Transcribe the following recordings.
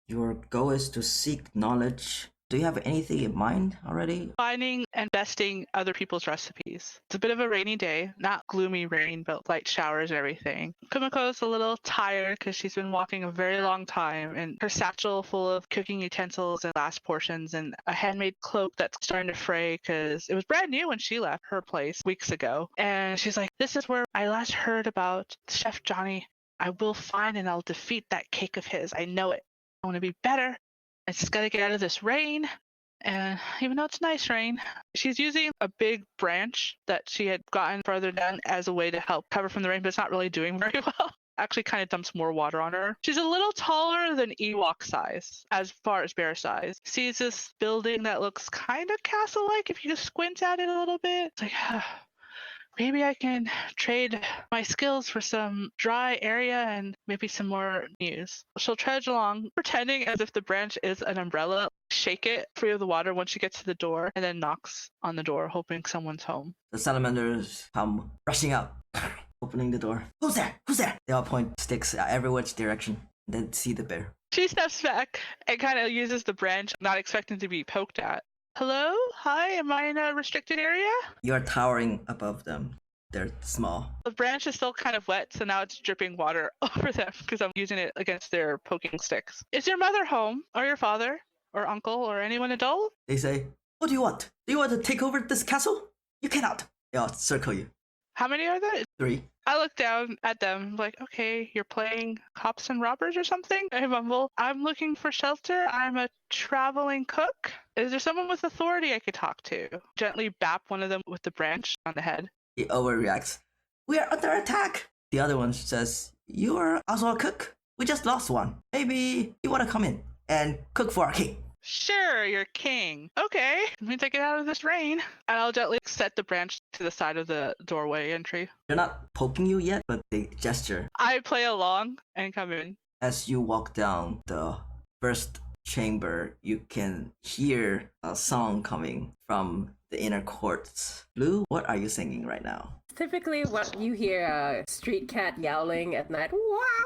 Your goal is to seek knowledge. Do you have anything in mind already? Finding and besting other people's recipes. It's a bit of a rainy day, not gloomy rain, but light showers and everything. Kumako's a little tired because she's been walking a very long time, and her satchel full of cooking utensils and glass portions and a handmade cloak that's starting to fray because it was brand new when she left her place weeks ago. And she's like, this is where I last heard about Chef Johnny. I will find and I'll defeat that cake of his. I know it. I want to be better. I just got to get out of this rain. And even though it's nice rain, she's using a big branch that she had gotten further down as a way to help cover from the rain, but it's not really doing very well. Actually kind of dumps more water on her. She's a little taller than Ewok-sized as far as bear size. Sees this building that looks kind of castle-like if you just squint at it a little bit. It's like, maybe I can trade my skills for some dry area and maybe some more news. She'll trudge along, pretending as if the branch is an umbrella, shake it free of the water once she gets to the door, and then knocks on the door, hoping someone's home. The salamanders come rushing out, opening the door. Who's there? Who's there? They all point sticks every which direction, and then see the bear. She steps back and kind of uses the branch, not expecting to be poked at. Hello? Hi, am I in a restricted area? You are towering above them. They're small. The branch is still kind of wet, so now it's dripping water over them because I'm using it against their poking sticks. Is your mother home? Or your father? Or uncle? Or anyone adult? They say, what do you want? Do you want to take over this castle? You cannot. They all circle you. How many are there? 3. I look down at them like, okay, you're playing cops and robbers or something? I mumble, I'm looking for shelter. I'm a traveling cook. Is there someone with authority I could talk to? Gently bap one of them with the branch on the head. He overreacts. We are under attack. The other one says, you are also a cook? We just lost one. Maybe you want to come in and cook for our king. Sure, you're king. Okay, let me take it out of this rain. And I'll gently set the branch to the side of the doorway entry. They're not poking you yet, but they gesture. I play along and come in. As you walk down the first chamber, you can hear a song coming from the inner courts. Blue, what are you singing right now? Typically, what you hear a street cat yowling at night. Wow,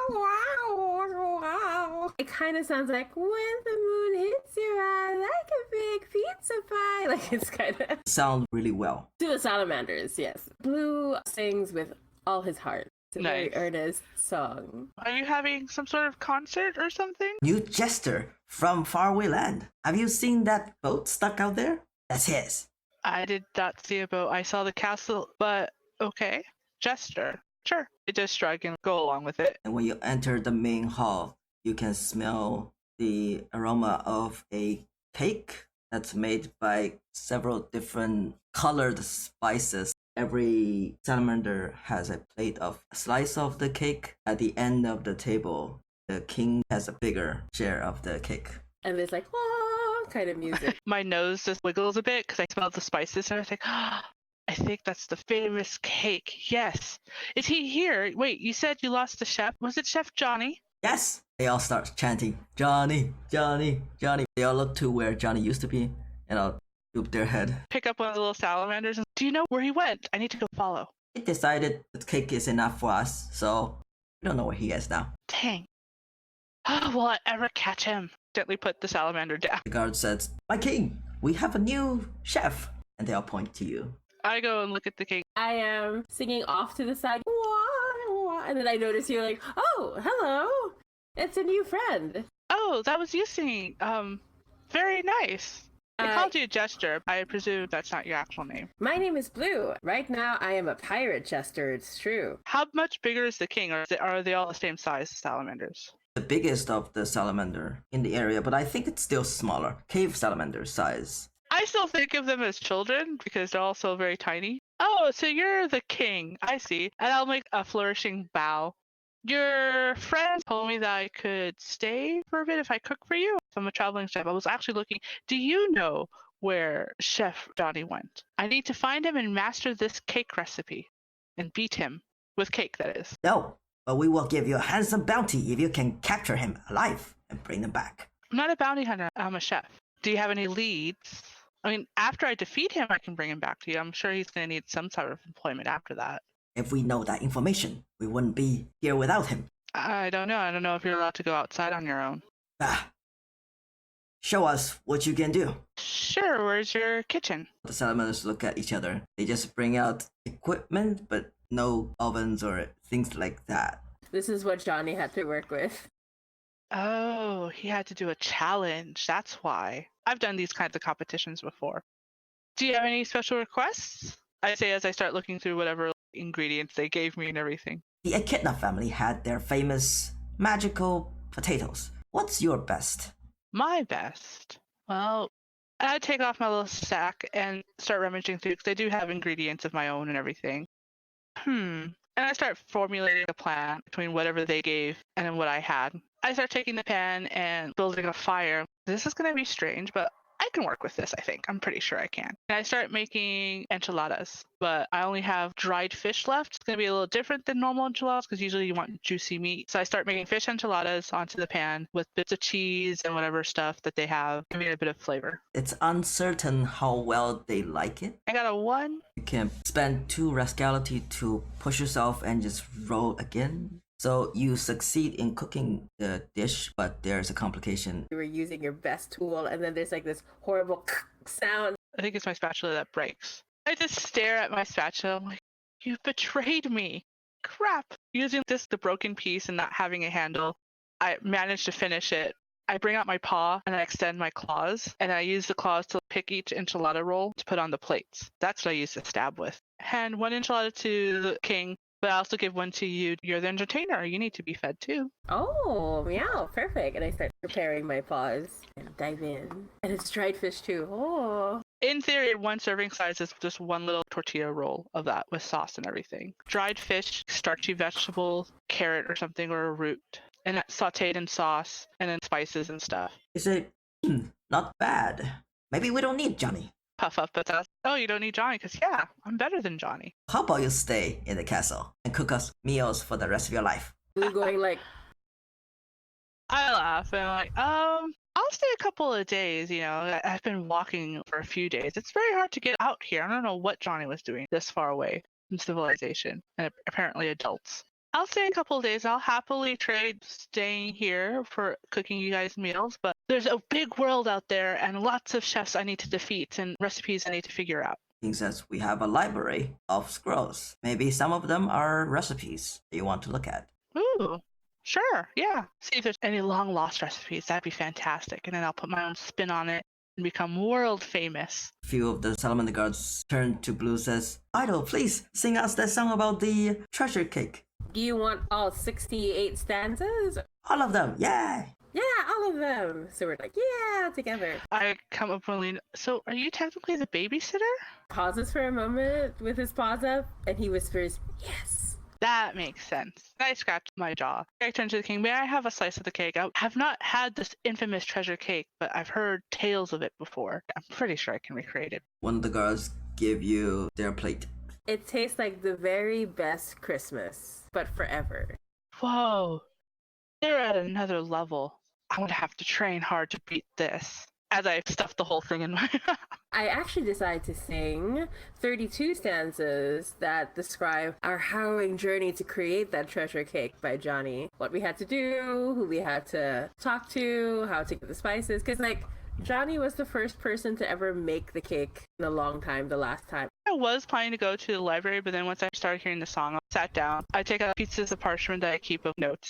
wow, wow. It kind of sounds like when the moon hits your eye like a big pizza pie. Like it's kind of Sound really well. to the salamanders. Yes, Blue sings with all his heart. It's a very Nice. earnest song. Are you having some sort of concert or something? New jester from faraway land. Have you seen that boat stuck out there? That's his. I did not see a boat. I saw the castle, but okay. Jester. Sure. I just shrug and go along with it. And when you enter the main hall, you can smell the aroma of a cake that's made by several different colored spices. Every salamander has a plate of a slice of the cake. At the end of the table, the king has a bigger share of the cake. And there's like, wah, kind of music. My nose just wiggles a bit because I smell the spices and I think, I think that's the famous cake. Yes. Is he here? Wait, you said you lost the chef. Was it Chef Johnny? Yes! They all start chanting, Johnny, Johnny, Johnny. They all look to where Johnny used to be, and I'll droop their head. Pick up one of the little salamanders and do you know where he went? I need to go follow. He decided the cake is enough for us, so we don't know where he is now. Dang. Will I ever catch him? Gently put the salamander down. The guard says, my king, we have a new chef. And they all point to you. I go and look at the cake. I am singing off to the side, wah, wah, and then I notice you're like, oh, hello, it's a new friend. Oh, that was you singing. Very nice. I called you Jester. I presume that's not your actual name. My name is Blue. Right now, I am a pirate jester, it's true. How much bigger is the king, or are they all the same size salamanders? The biggest of the salamander in the area, but I think it's still smaller. Cave salamander size. I still think of them as children because they're also very tiny. Oh, so you're the king. I see. And I'll make a flourishing bow. Your friend told me that I could stay for a bit if I cook for you. If I'm a traveling chef. I was actually looking. Do you know where Chef Johnny went? I need to find him and master this cake recipe. And beat him. With cake, that is. No, but we will give you a handsome bounty if you can capture him alive and bring him back. I'm not a bounty hunter. I'm a chef. Do you have any leads? I mean, after I defeat him, I can bring him back to you. I'm sure he's going to need some sort of employment after that. If we know that information, we wouldn't be here without him. I don't know. I don't know if you're allowed to go outside on your own. Ah, show us what you can do. Sure, where's your kitchen? The salamanders look at each other. They just bring out equipment, but no ovens or things like that. This is what Johnny had to work with. Oh, he had to do a challenge. That's why. I've done these kinds of competitions before. Do you have any special requests? I say as I start looking through whatever ingredients they gave me and everything. The Echidna family had their famous magical potatoes. What's your best? My best? Well, I'd take off my little sack and start rummaging through because I do have ingredients of my own and everything. And I start formulating a plan between whatever they gave and then what I had. I start taking the pan and building a fire. This is going to be strange, but I can work with this, I think. I'm pretty sure I can. And I start making enchiladas, but I only have dried fish left. It's going to be a little different than normal enchiladas because usually you want juicy meat. So I start making fish enchiladas onto the pan with bits of cheese and whatever stuff that they have, giving it a bit of flavor. It's uncertain how well they like it. I got a 1. You can spend 2 rascality to push yourself and just roll again. So you succeed in cooking the dish, but there's a complication. You were using your best tool, and then there's like this horrible sound. I think it's my spatula that breaks. I just stare at my spatula. I'm like, you betrayed me. Crap. Using the broken piece and not having a handle, I managed to finish it. I bring out my paw and I extend my claws, and I use the claws to pick each enchilada roll to put on the plates. That's what I use to stab with. Hand 1 enchilada to the king, but I also give 1 to you. You're the entertainer. You need to be fed too. Oh, meow, perfect. And I start preparing my paws and dive in. And it's dried fish too. Oh. In theory, 1 serving size is just 1 little tortilla roll of that with sauce and everything. Dried fish, starchy vegetable, carrot or something, or a root. And that's sauteed in sauce and then spices and stuff. You say, not bad. Maybe we don't need Johnny. Puff up at that. Oh, you don't need Johnny because, yeah, I'm better than Johnny. How about you stay in the castle and cook us meals for the rest of your life? We're going like... I laugh and I'm like, I'll stay a couple of days, you know. I've been walking for a few days. It's very hard to get out here. I don't know what Johnny was doing this far away from civilization and apparently adults. I'll stay a couple of days. I'll happily trade staying here for cooking you guys meals, but there's a big world out there and lots of chefs I need to defeat and recipes I need to figure out. Since we have a library of scrolls, maybe some of them are recipes that you want to look at. Ooh, sure, yeah. See if there's any long lost recipes. That'd be fantastic. And then I'll put my own spin on it and become world famous. A few of the salamander guards turn to Blue, says, Idol, please sing us that song about the treasure cake. Do you want all 68 stanzas? All of them, yeah! Yeah, all of them. So we're like, yeah, together. I come up and lean. So are you technically the babysitter? Pauses for a moment with his paws up, and he whispers, yes. That makes sense. I scratch my jaw. I turn to the king. May I have a slice of the cake? I have not had this infamous treasure cake, but I've heard tales of it before. I'm pretty sure I can recreate it. One of the guards give you their plate. It tastes like the very best Christmas, but forever. Whoa. They're at another level. I'm going to have to train hard to beat this. As I stuff the whole thing in my... I actually decided to sing 32 stanzas that describe our harrowing journey to create that treasure cake by Johnny. What we had to do, who we had to talk to, how to get the spices. Because, like, Johnny was the first person to ever make the cake in a long time, the last time. I was planning to go to the library, but then once I started hearing the song, I sat down. I take out pieces of parchment that I keep of notes.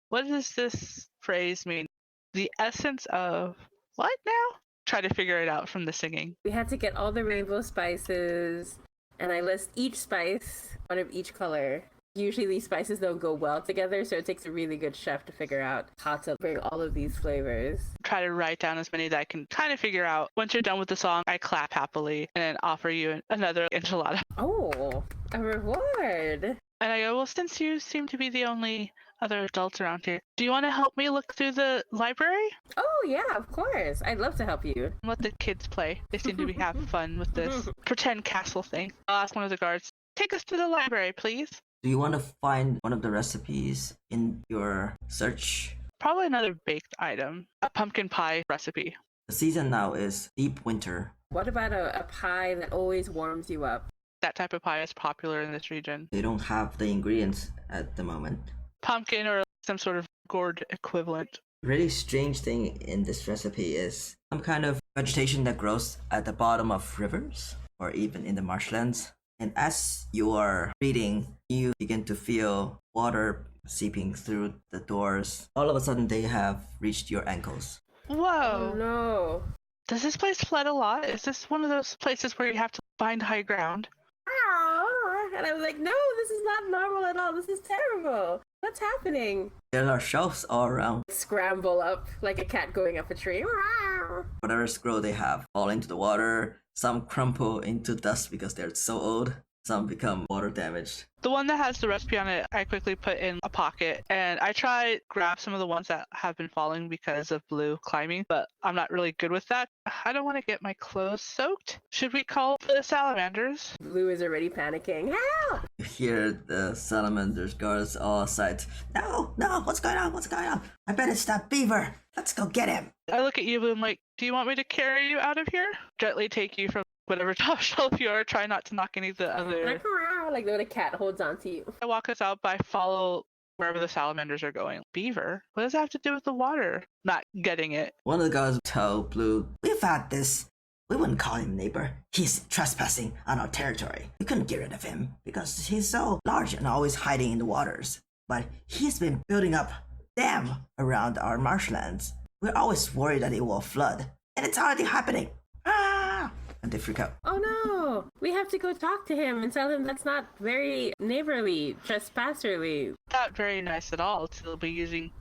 What does this phrase mean? The essence of... what now? Try to figure it out from the singing. We had to get all the rainbow spices, and I list each spice, one of each color. Usually these spices don't go well together, so it takes a really good chef to figure out how to bring all of these flavors. Try to write down as many that I can kind of figure out. Once you're done with the song, I clap happily and then offer you another enchilada. Oh, a reward! And I go, well, since you seem to be the only other adults around here, do you want to help me look through the library? Oh, yeah, of course. I'd love to help you. Let the kids play. They seem to be having fun with this pretend castle thing. I'll ask one of the guards, take us to the library, please. Do you want to find one of the recipes in your search? Probably another baked item. A pumpkin pie recipe. The season now is deep winter. What about a pie that always warms you up? That type of pie is popular in this region. They don't have the ingredients at the moment. Pumpkin or some sort of gourd equivalent. really strange thing in this recipe is some kind of vegetation that grows at the bottom of rivers or even in the marshlands. And as you are reading, you begin to feel water seeping through the doors. All of a sudden, they have reached your ankles. Whoa. Oh no. Does this place flood a lot? Is this one of those places where you have to find high ground? And I was like, no, this is not normal at all. This is terrible. What's happening? There are shelves all around. Scramble up like a cat going up a tree. Whatever scroll they have fall into the water. Some crumple into dust because they're so old. Some become water damaged. The one that has the recipe on it, I quickly put in a pocket, and I tried grab some of the ones that have been falling because of Blue climbing, but I'm not really good with that. I don't want to get my clothes soaked. Should we call the salamanders? Blue is already panicking. Help! You hear the salamanders guards all outside. No, what's going on? What's going on? I bet it's that beaver. Let's go get him. I look at you, Blue, and I'm like, do you want me to carry you out of here? Gently take you from whatever top shelf you are, try not to knock any of the other. Like when a cat holds on to you. I walk us out, but I follow wherever the salamanders are going. Beaver? What does that have to do with the water? Not getting it. One of the guards tell Blue, we've had this. We wouldn't call him neighbor. He's trespassing on our territory. We couldn't get rid of him because he's so large and always hiding in the waters. But he's been building up dam around our marshlands. We're always worried that it will flood. And it's already happening. Ah! And they freak out. Oh no! We have to go talk to him and tell him that's not very neighborly, trespasserly. Not very nice at all to be using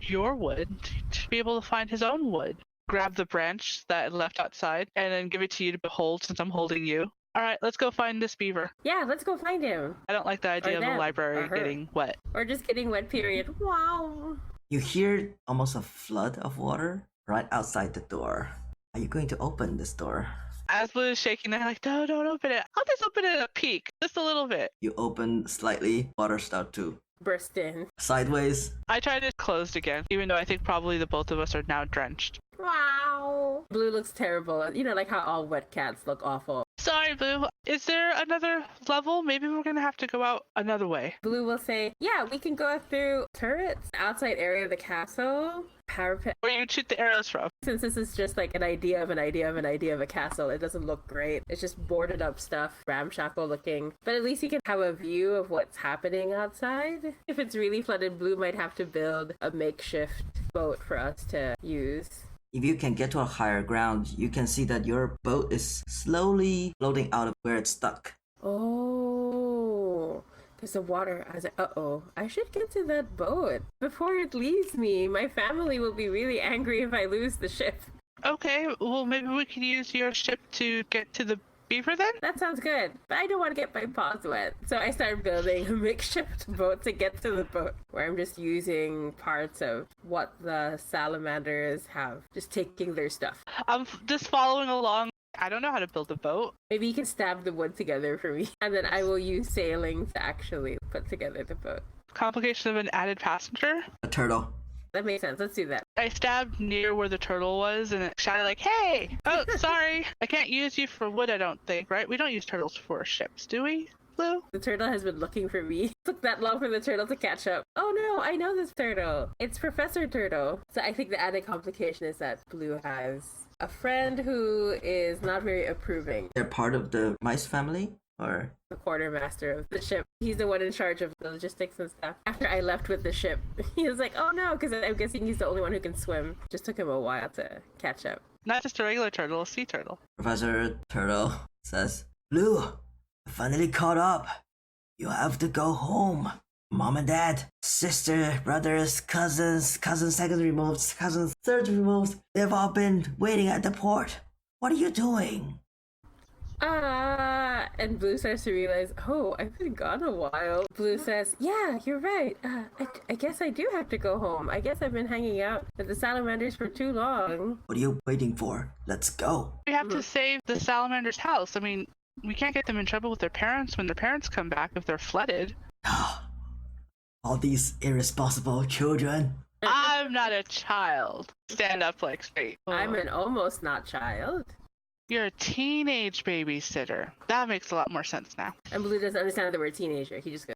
your wood to be able to find his own wood. Grab the branch that I left outside and then give it to you to behold since I'm holding you. All right, let's go find this beaver. Yeah, let's go find him. I don't like the idea of the them, library or her. getting wet. Or just getting wet, period. Wow. You hear almost a flood of water right outside the door. Are you going to open this door? As Blue is shaking, they're like, no, don't open it. I'll just open it a peek, just a little bit. You open slightly, water start to Burst in. sideways. I tried it closed again, even though I think probably the both of us are now drenched. Wow. Blue looks terrible. You know, like how all wet cats look awful. Sorry, Blue. Is there another level? Maybe we're gonna have to go out another way. Blue will say, yeah, we can go through turrets, outside area of the castle, parapet. Where you shoot the arrows from. Since this is just like an idea of a castle, it doesn't look great. It's just boarded up stuff, ramshackle looking. But at least you can have a view of what's happening outside. If it's really flooded, Blue might have to build a makeshift boat for us to use. If you can get to a higher ground, you can see that your boat is slowly floating out of where it's stuck. Oh, there's the water. I was like, uh-oh, I should get to that boat before it leaves me. My family will be really angry if I lose the ship. Okay, well maybe we could use your ship to get to the beaver then? That sounds good, but I don't want to get my paws wet. So I started building a makeshift boat to get to the boat, where I'm just using parts of what the salamanders have, just taking their stuff. I'm just following along. I don't know how to build a boat. Maybe you can stab the wood together for me, and then I will use sailing to actually put together the boat. Complication of an added passenger. A turtle. That makes sense. Let's do that. I stabbed near where the turtle was and it shouted like, hey! Oh, sorry. I can't use you for wood, I don't think, right? We don't use turtles for ships, do we, Blue? The turtle has been looking for me. It took that long for the turtle to catch up. Oh no, I know this turtle. It's Professor Turtle. So I think the added complication is that Blue has a friend who is not very approving. They're part of the mice family? Or The quartermaster of the ship. He's the one in charge of the logistics and stuff. After I left with the ship, he was like, oh no, because I'm guessing he's the only one who can swim. Just took him a while to catch up. Not just a regular turtle, a sea turtle. Professor Turtle says, Blue, I finally caught up. You have to go home. Mom and dad, sister, brothers, cousins, second removed, cousins third removed. They've all been waiting at the port. What are you doing? And Blue starts to realize, oh, I've been gone a while. Blue says, yeah, you're right. I guess I do have to go home. I guess I've been hanging out with the salamanders for too long. What are you waiting for? Let's go. We have to save the salamander's house. I mean, we can't get them in trouble with their parents when their parents come back if they're flooded. All these irresponsible children. I'm not a child. Stand up like straight. I'm an almost not child. You're a teenage babysitter. That makes a lot more sense now. And Blue doesn't understand the word teenager. He just goes,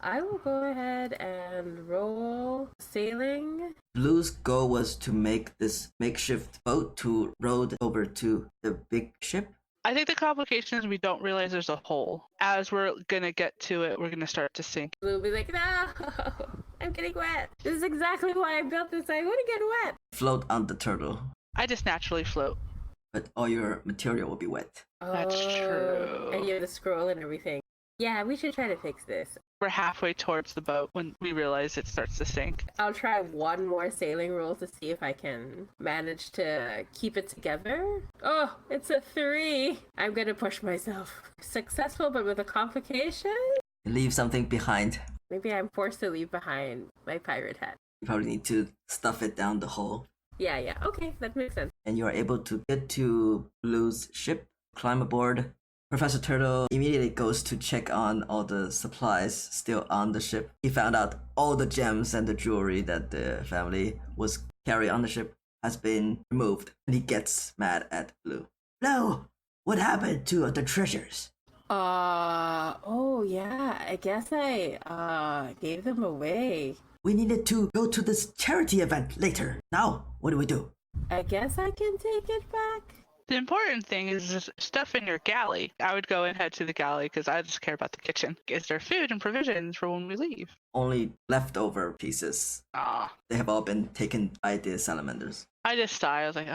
I will go ahead and roll sailing. Blue's goal was to make this makeshift boat to row over to the big ship. I think the complication is we don't realize there's a hole. As we're gonna get to it, we're gonna start to sink. Blue will be like, no, I'm getting wet. This is exactly why I built this. I want to get wet. Float on the turtle, I just naturally float. but all your material will be wet. That's true. And you have the scroll and everything. Yeah, we should try to fix this. We're halfway towards the boat when we realize it starts to sink. I'll try one more sailing roll to see if I can manage to keep it together. Oh, it's a 3. I'm gonna push myself. Successful, but with a complication? Leave something behind. Maybe I'm forced to leave behind my pirate hat. You probably need to stuff it down the hole. Yeah, okay, that makes sense. And you are able to get to Blue's ship, climb aboard. Professor Turtle immediately goes to check on all the supplies still on the ship. He found out all the gems and the jewelry that the family was carrying on the ship has been removed. And he gets mad at Blue. Blue, what happened to the treasures? Oh yeah, I guess I gave them away. We needed to go to this charity event later. Now, what do? I guess I can take it back. The important thing is this stuff in your galley. I would go and head to the galley because I just care about the kitchen. Is there food and provisions for when we leave? Only leftover pieces. Ah. They have all been taken by the salamanders. I just sighed. I was like,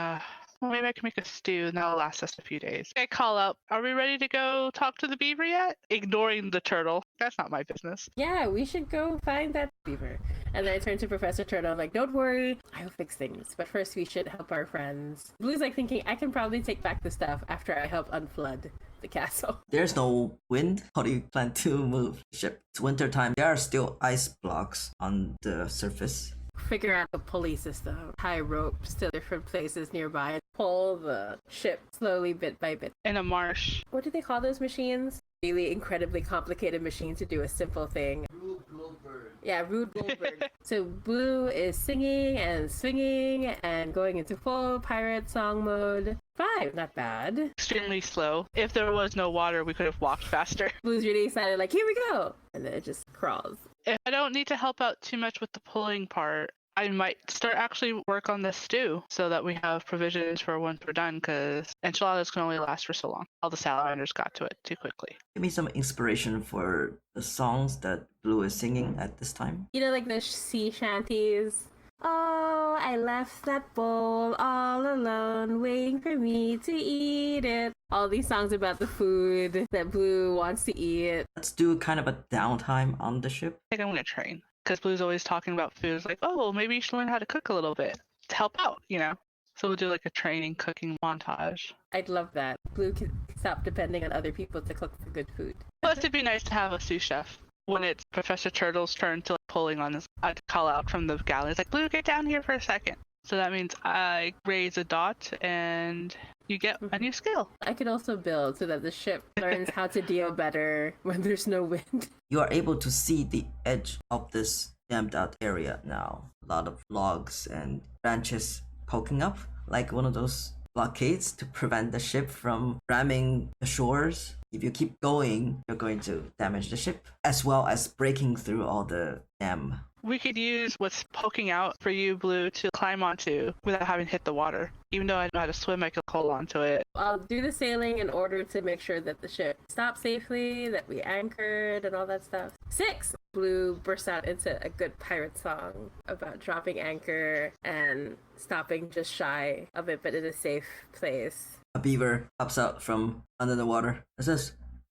well, maybe I can make a stew and that'll last us a few days. I call out, are we ready to go talk to the beaver yet? Ignoring the turtle. That's not my business. Yeah, we should go find that beaver. And then I turn to Professor Turtle. I'm like, don't worry, I'll fix things. But first we should help our friends. Blue's like thinking, I can probably take back the stuff after I help unflood the castle. There's no wind. How do you plan to move the ship? It's winter time. There are still ice blocks on the surface. Figure out the pulley system, tie ropes to different places nearby, and pull the ship slowly bit by bit. In a marsh. What do they call those machines? Really incredibly complicated machine to do a simple thing. Rube Goldberg. Yeah, Rube Goldberg. So Blue is singing and swinging and going into full pirate song mode. 5, not bad. Extremely slow. If there was no water, we could have walked faster. Blue's really excited, like, here we go! And then it just crawls. If I don't need to help out too much with the pulling part, I might start actually work on the stew so that we have provisions for once we're done, because enchiladas can only last for so long. All the salamanders got to it too quickly. Give me some inspiration for the songs that Blue is singing at this time. You know, like the sea shanties? Oh, I left that bowl all alone, waiting for me to eat it. All these songs about the food that Blue wants to eat. Let's do kind of a downtime on the ship. I think I'm going to train, because Blue's always talking about food. It's like, oh, well, maybe you should learn how to cook a little bit to help out, you know? So we'll do like a training cooking montage. I'd love that. Blue can stop depending on other people to cook the good food. Plus, it'd be nice to have a sous chef. When it's Professor Turtle's turn to pulling on this, I'd call out from the galley. It's like, Blue, get down here for a second. So that means I raise a dot and you get a new skill. I could also build so that the ship learns how to deal better when there's no wind. You are able to see the edge of this dammed out area now. A lot of logs and branches poking up, like one of those blockades to prevent the ship from ramming the shores. If you keep going, you're going to damage the ship, as well as breaking through all the dam. We could use what's poking out for you, Blue, to climb onto without having hit the water. Even though I know how to swim, I could hold onto it. I'll do the sailing in order to make sure that the ship stopped safely, that we anchored, and all that stuff. 6! Blue bursts out into a good pirate song about dropping anchor and stopping just shy of it, but in a safe place. A beaver pops out from under the water and says,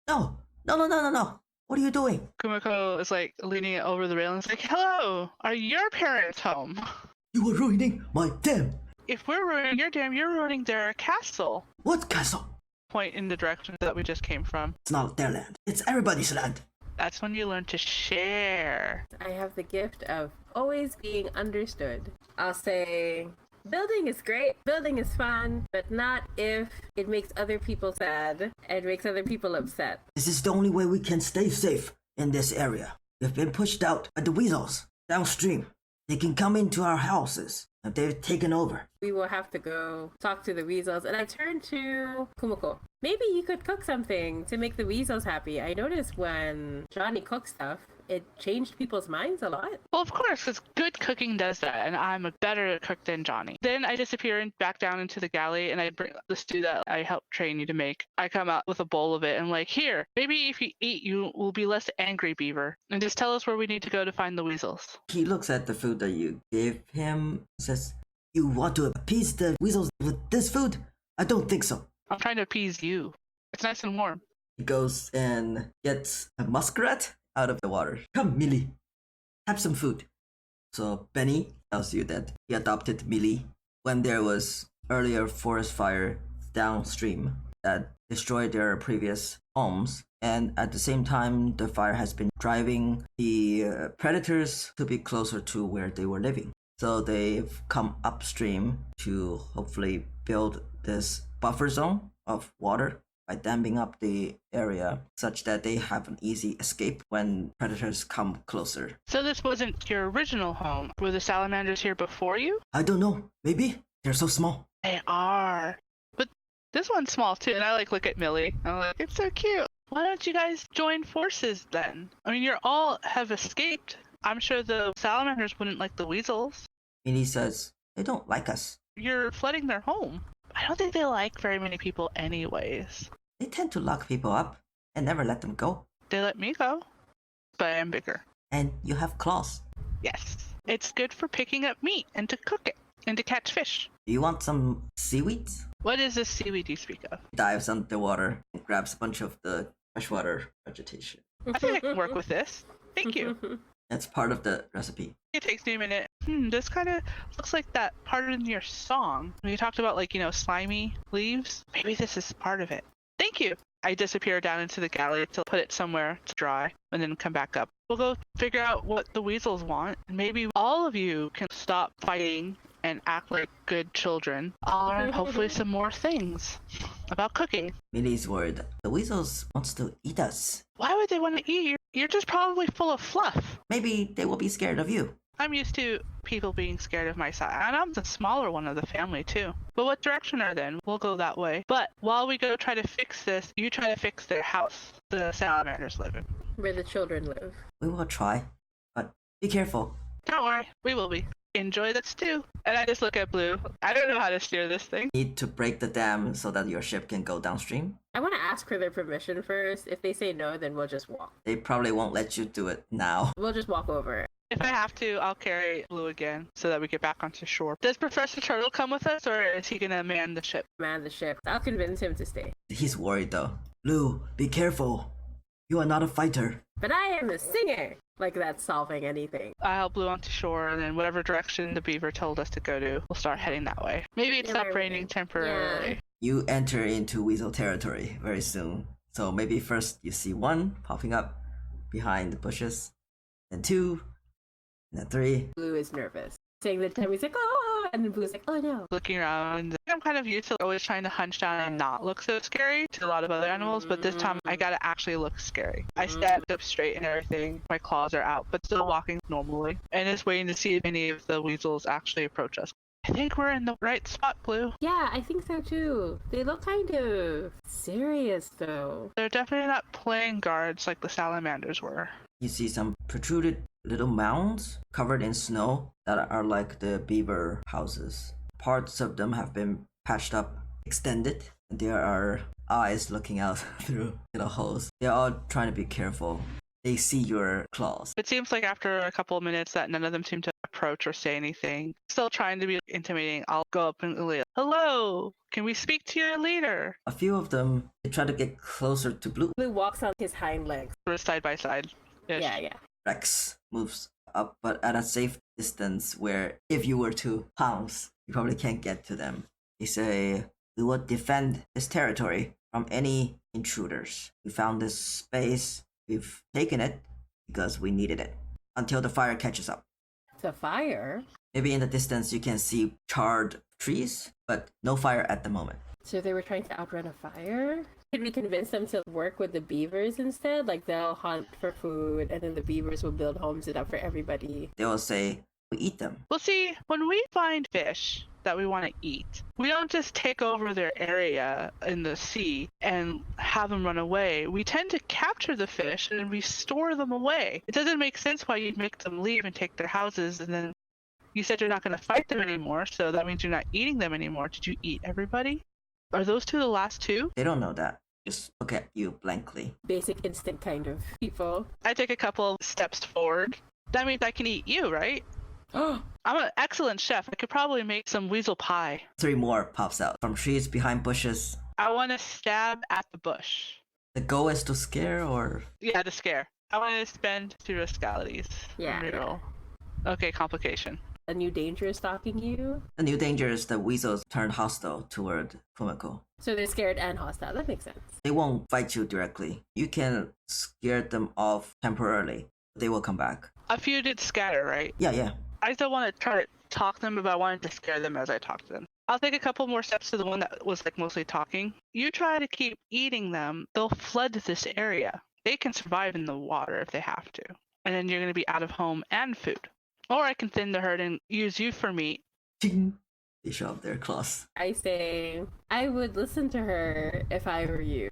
No! What are you doing? Kumako is like leaning over the railing. It's like, hello, are your parents home? You are ruining my dam! If we're ruining your dam, you're ruining their castle. What castle? Point in the direction that we just came from. It's not their land. It's everybody's land. That's when you learn to share. I have the gift of always being understood. I'll say, building is great, building is fun, but not if it makes other people sad and makes other people upset. This is the only way we can stay safe in this area. We've been pushed out by the weasels downstream. They can come into our houses if they've taken over. We will have to go talk to the weasels. And I turn to Kumako. Maybe you could cook something to make the weasels happy. I notice when Johnny cooks stuff, it changed people's minds a lot. Well, of course, because good cooking does that, and I'm a better cook than Johnny. Then I disappear and back down into the galley, and I bring the stew that I helped train you to make. I come out with a bowl of it, and like, here, maybe if you eat, you will be less angry, beaver. And just tell us where we need to go to find the weasels. He looks at the food that you give him, says, "You want to appease the weasels with this food? I don't think so." I'm trying to appease you. It's nice and warm. He goes and gets a muskrat out of the water. "Come, Millie, have some food." So Bennie tells you that he adopted Millie when there was earlier forest fire downstream that destroyed their previous homes. And at the same time, the fire has been driving the predators to be closer to where they were living. So they've come upstream to hopefully build this buffer zone of water by damming up the area such that they have an easy escape when predators come closer. So this wasn't your original home. Were the salamanders here before you? I don't know. Maybe they're so small. They are. But this one's small too, and I look at Millie. I'm like, it's so cute. Why don't you guys join forces then? I mean, you're all have escaped. I'm sure the salamanders wouldn't like the weasels. Millie says, "They don't like us. You're flooding their home. I don't think they like very many people anyways. They tend to lock people up and never let them go. They let me go, but I am bigger. And you have claws. Yes. It's good for picking up meat and to cook it and to catch fish. Do you want some seaweeds?" What is this seaweed you speak of? He dives underwater and grabs a bunch of the freshwater vegetation. I think I can work with this. Thank you. That's part of the recipe. It takes me a minute. This kind of looks like that part in your song. When you talked about, slimy leaves. Maybe this is part of it. Thank you. I disappear down into the galley to put it somewhere to dry and then come back up. We'll go figure out what the weasels want. And maybe all of you can stop fighting and act like good children. I'll learn hopefully some more things about cooking. Millie's worried. The weasels wants to eat us. Why would they want to eat you? You're just probably full of fluff. Maybe they will be scared of you. I'm used to people being scared of my size, and I'm the smaller one of the family too. But what direction are they in? We'll go that way. But while we go try to fix this, you try to fix their house the salamanders live in. Where the children live. We will try, but be careful. Don't worry, we will be. Enjoy the stew. And I just look at Blue. I don't know how to steer this thing. Need to break the dam so that your ship can go downstream. I want to ask for their permission first. If they say no, then we'll just walk. They probably won't let you do it now. We'll just walk over it. If I have to, I'll carry Blue again so that we get back onto shore. Does Professor Turtle come with us, or is he gonna man the ship? Man the ship. I'll convince him to stay. He's worried though. Blue, be careful. You are not a fighter. But I am a singer. Like that's solving anything. I help Blue onto shore, and then whatever direction the beaver told us to go to, we'll start heading that way. Maybe it's stopped raining temporarily. Yeah. You enter into weasel territory very soon. So maybe first you see one popping up behind the bushes, then two, and then three. Blue is nervous. Saying the time he's like, oh, and then Blue's like, oh no. Looking around, I'm kind of used to always trying to hunch down and not look so scary to a lot of other animals, but this time I gotta actually look scary. I stand up straight and everything, my claws are out, but still walking normally, and just waiting to see if any of the weasels actually approach us. I think we're in the right spot, Blue. Yeah, I think so too. They look kind of serious though. They're definitely not playing guards like the salamanders were. You see some protruded little mounds covered in snow that are like the beaver houses. Parts of them have been patched up, extended, and there are eyes looking out through the holes. They're all trying to be careful. They see your claws. It seems like after a couple of minutes that none of them seem to approach or say anything. Still trying to be intimidating, I'll go up and lead. Hello, can we speak to your leader? A few of them, they try to get closer to Blue. Blue walks on his hind legs. We're side by side. Yeah. Wrex moves up, but at a safe distance where if you were to pounce, you probably can't get to them. They say, "We will defend this territory from any intruders. We found this space. We've taken it because we needed it until the fire catches up." The fire? Maybe in the distance you can see charred trees, but no fire at the moment. So they were trying to outrun a fire? Could we convince them to work with the beavers instead? Like they'll hunt for food and then the beavers will build homes enough for everybody. They will say, We eat them. Well, see, when we find fish that we want to eat, we don't just take over their area in the sea and have them run away. We tend to capture the fish and we store them away. It doesn't make sense why you'd make them leave and take their houses, and then you said you're not going to fight them anymore, so that means you're not eating them anymore. Did you eat everybody? Are those two the last two? They don't know that. Just look at you blankly. Basic instinct kind of people. I take a couple steps forward. That means I can eat you, right? I'm an excellent chef. I could probably make some weasel pie. 3 more pops out from trees behind bushes. I want to stab at the bush. The goal is to scare or... Yeah, to scare. I want to spend 2 rascalities. Yeah. Reroll. Okay, complication. A new danger is stalking you. The new danger is the weasels turned hostile toward Kumako. So they're scared and hostile. That makes sense. They won't fight you directly. You can scare them off temporarily. They will come back. A few did scatter, right? Yeah. I still want to try to talk to them, but I wanted to scare them as I talk to them. I'll take a couple more steps to the one that was like mostly talking. You try to keep eating them, they'll flood this area. They can survive in the water if they have to. And then you're going to be out of home and food. Or I can thin the herd and use you for meat. Ching! They show up their claws. I say, I would listen to her if I were you.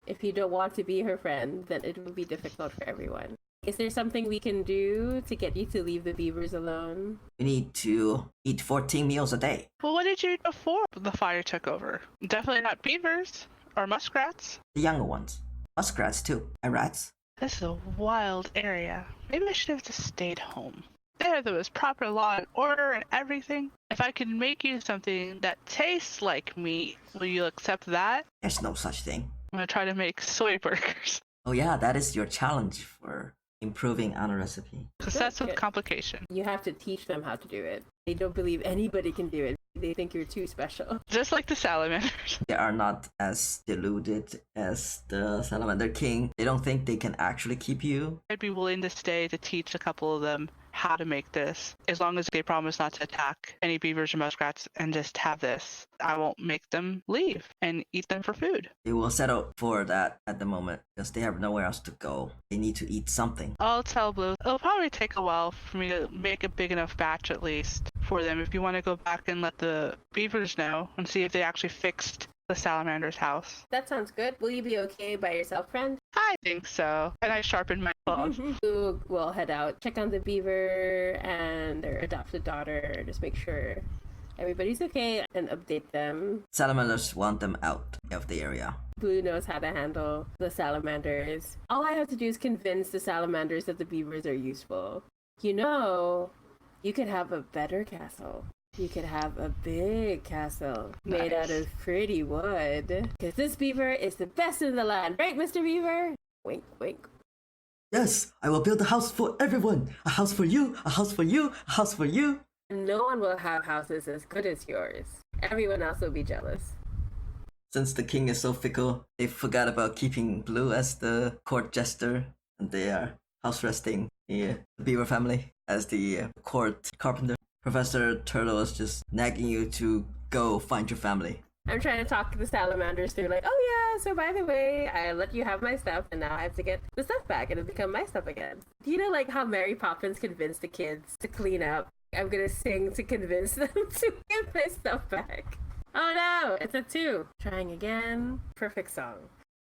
If you don't want to be her friend, then it would be difficult for everyone. Is there something we can do to get you to leave the beavers alone? We need to eat 14 meals a day. Well, what did you eat before the fire took over? Definitely not beavers or muskrats. The younger ones. Muskrats too. And rats. This is a wild area. Maybe I should have just stayed home. There was proper law and order and everything. If I could make you something that tastes like meat, will you accept that? There's no such thing. I'm going to try to make soy burgers. Oh yeah, that is your challenge for improving on a recipe. Success with Good. complication. You have to teach them how to do it. They don't believe anybody can do it. They think you're too special. Just like the salamanders. They are not as deluded as the Salamander King. They don't think they can actually keep you. I'd be willing to stay to teach a couple of them how to make this, as long as they promise not to attack any beavers or muskrats and just have this. I won't make them leave and eat them for food. They will settle for that at the moment because they have nowhere else to go. They need to eat something. I'll tell Blue. It'll probably take a while for me to make a big enough batch at least for them. If you want to go back and let the beavers know and see if they actually fixed the salamander's house. That sounds good. Will you be okay by yourself, friend? I think so. And I sharpened my claws. Blue will head out, check on the beaver and their adopted daughter, just make sure everybody's okay and update them. Salamanders want them out of the area. Blue knows how to handle the salamanders. All I have to do is convince the salamanders that the beavers are useful. You know, you could have a better castle. You could have a big castle made out of pretty wood. Because this beaver is the best in the land, right, Mr. Beaver? Wink, wink. Yes, I will build a house for everyone. A house for you, a house for you, a house for you. No one will have houses as good as yours. Everyone else will be jealous. Since the king is so fickle, they forgot about keeping Blue as the court jester, and they are house resting the beaver family as the court carpenter. Professor Turtle is just nagging you to go find your family. I'm trying to talk the salamanders through, like, oh yeah, so by the way, I let you have my stuff, and now I have to get the stuff back, and it'll become my stuff again. Do you know, like, how Mary Poppins convinced the kids to clean up? I'm gonna sing to convince them to get my stuff back. Oh no, it's a 2. Trying again. Perfect song.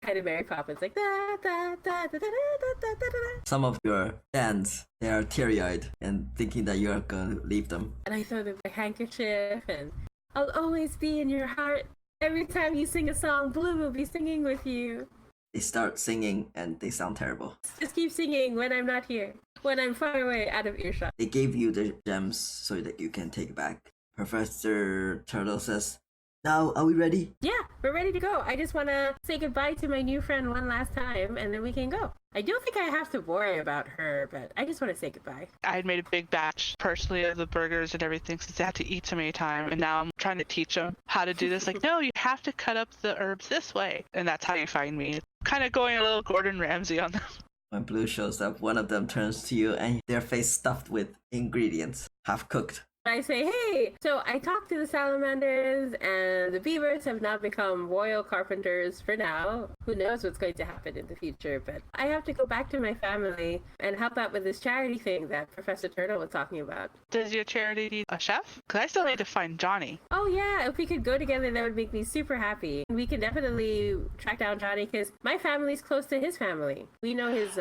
Kind of Mary Poppins, like da da da da da da da da da. Some of your fans, they are teary-eyed and thinking that you are going to leave them. And I throw them a handkerchief, and I'll always be in your heart. Every time you sing a song, Blue will be singing with you. They start singing and they sound terrible. Just keep singing when I'm not here. When I'm far away, out of earshot. They gave you the gems so that you can take it back. Professor Turtle says, now, are we ready? Yeah, we're ready to go. I just want to say goodbye to my new friend one last time, and then we can go. I don't think I have to worry about her, but I just want to say goodbye. I had made a big batch personally of the burgers and everything since they had to eat so many times, and now I'm trying to teach them how to do this. Like, no, you have to cut up the herbs this way, and that's how you find me. Kind of going a little Gordon Ramsay on them. When Blue shows up, one of them turns to you and their face stuffed with ingredients, half cooked. I say, hey, so I talked to the salamanders and the beavers have now become royal carpenters for now. Who knows what's going to happen in the future, but I have to go back to my family and help out with this charity thing that Professor Turtle was talking about. Does your charity need a chef? Because I still need to find Johnny. Oh yeah, if we could go together, that would make me super happy. We can definitely track down Johnny because my family's close to his family. We know his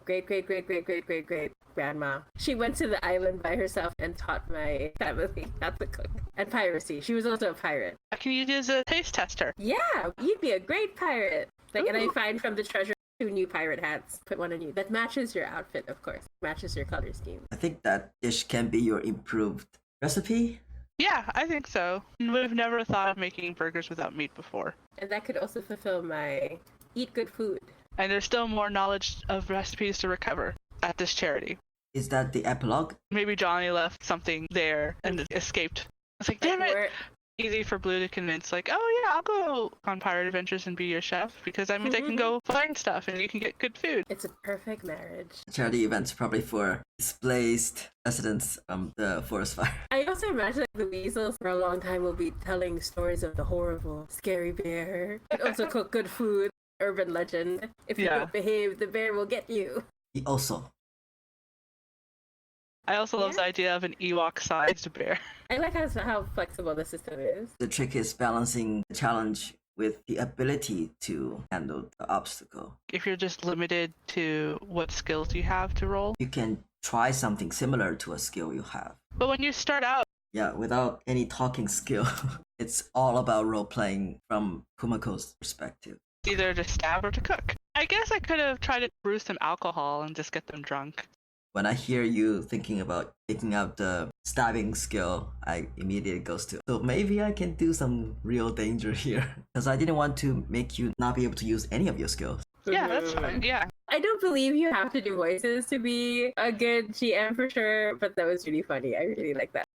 great grandma. She went to the island by herself and taught my family how to cook. And piracy. She was also a pirate. Can you use a taste tester? Yeah, you'd be a great pirate. Like, and I find from the treasure 2 new pirate hats. Put one on you. That matches your outfit, of course. Matches your color scheme. I think that dish can be your improved recipe. Yeah, I think so. We've never thought of making burgers without meat before. And that could also fulfill my eat good food. And there's still more knowledge of recipes to recover at this charity. Is that the epilogue? Maybe Johnny left something there and it escaped. It's like, damn it! Easy for Blue to convince, like, oh yeah, I'll go on pirate adventures and be your chef because that means I can go find stuff and you can get good food. It's a perfect marriage. Charity events probably for displaced residents from the forest fire. I also imagine like, the weasels for a long time will be telling stories of the horrible, scary bear. And also cook good food. Urban legend. If you don't behave, the bear will get you. I also love the idea of an Ewok-sized bear. I like how flexible the system is. The trick is balancing the challenge with the ability to handle the obstacle. If you're just limited to what skills you have to roll. You can try something similar to a skill you have. But when you start out, without any talking skill, it's all about role-playing from Kumako's perspective. Either to stab or to cook. I guess I could have tried to brew some alcohol and just get them drunk. When I hear you thinking about picking out the stabbing skill, I immediately goes to, so maybe I can do some real danger here. Because I didn't want to make you not be able to use any of your skills. Yeah, that's fine, yeah. I don't believe you have to do voices to be a good GM for sure, but that was really funny. I really like that.